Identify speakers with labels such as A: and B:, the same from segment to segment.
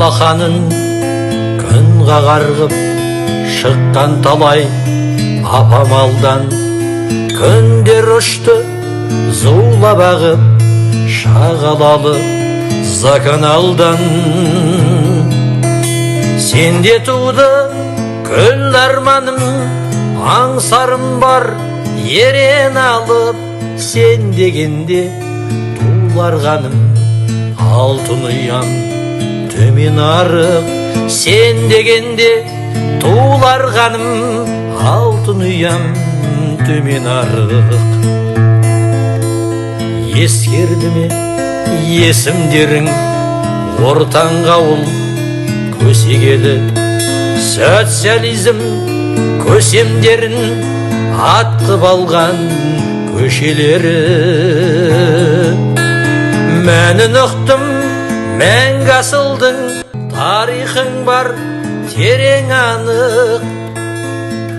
A: алақанын күн қағарғып шыққан талай апам алдан. Күндер ұшты зулап ағып шағалалы заканалдан. Сенде туды күл арманым, аңсарым бар ерен алып. Сен дегенде туларғаным, алтын ұям төмен арық. Сен дегенде туларғаным, алтын ұям төмен арық. Ескерді ме есімдерің ортаңға ауыл көсегелі. Социализм көсемдерін атқып алған көшелері. Мәнін ұқтым мәңгі асылдың, тарихың бар терең анық.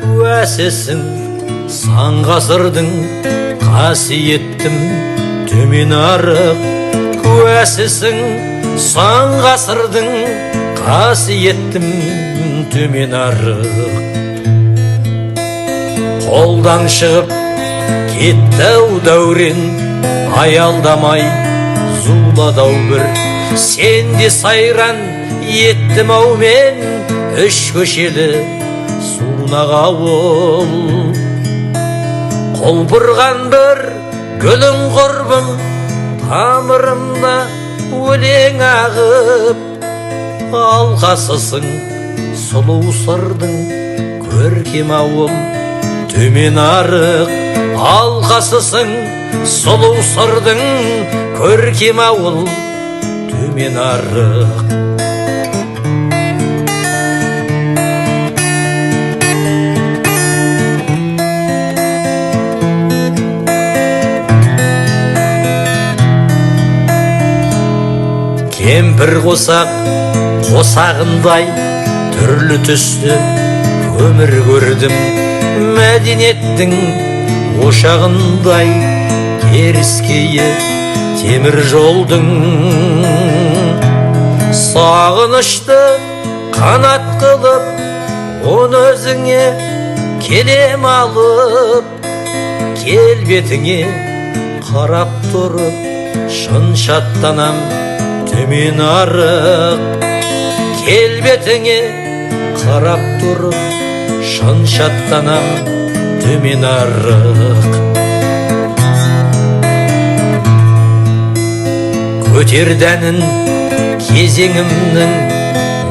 A: Уәсісің сан ғасырдың, қасиеттім төмен арық. Уәсісің сан ғасырдың, қасиеттім төмен арық. Қолдан шығып кетті-ау дәурен, аялдамай зуладау бір. Сенде сайран еттім-ау мен, үш көшелі суынақ ауыл. Құлпырған бір гүлің құрбым, тамырымда өлең ағып. Алқасысың сұлу сырдың, көркем ауыл төмен арық. Алқасысың сұлу сырдың, көркем ауыл төмен арық. Кемпір қосақ қосағындай түрлі түсті өмір көрдім. Мәдениеттің ошағындай теріскейі темір жолдың. Сағынышты қанат қылып, оны өзіңе келем алып. Келбетіңе қарап тұрып, шын шаттанам төмен арық. Келбетіңе қарап тұрып, шын шаттанам төмен арық. Көтер дәнін кезеңімнің,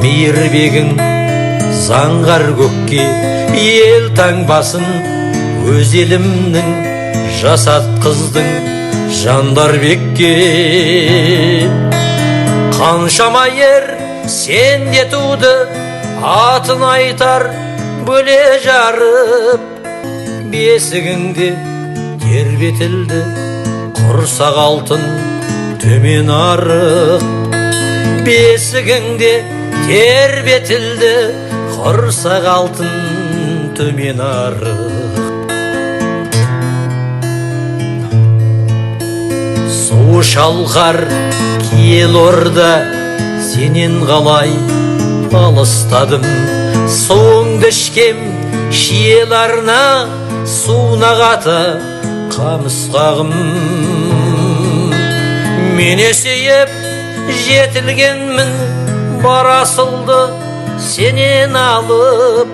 A: мейірбегің заңғар көкке. Ел таңбасын өз елімнің, жасатқыздың жандар бекке. Қаншама ер сенде туды, атын айтар бөле жарып. Бесігіңде тербетілді құрсақ алтын төмен арық. Бесігіңде тербетілді құрсақ алтын төмен арық. Су шалқар киел орда, сенен қалай алыстадым. Суыңды ішкем шиел арна, суына қаты қамысқағым. Мен есейіп жетілгенмін, бар асылды сенен алып.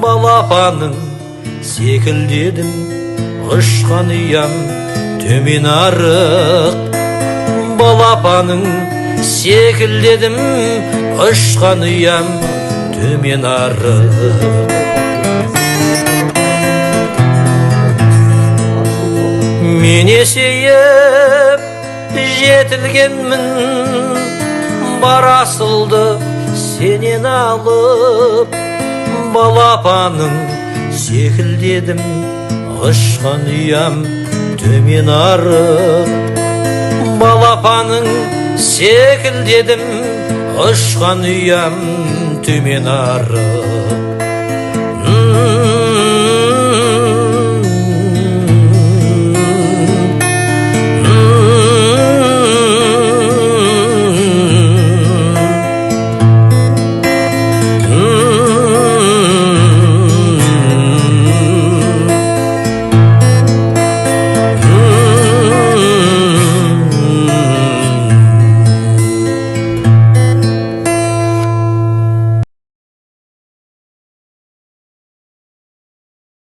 A: Балапаның секілдедім, ұшқан ұям төмен арық. Балапаның секілдедім, ұшқан ұям төмен арық. Мен есейіп жетілгенмін, бар асылды сенен алып. Балапаның секілдедім, ұшқан ұям төмен арық. Балапаның секілдедім, ұшқан ұям төмен арық.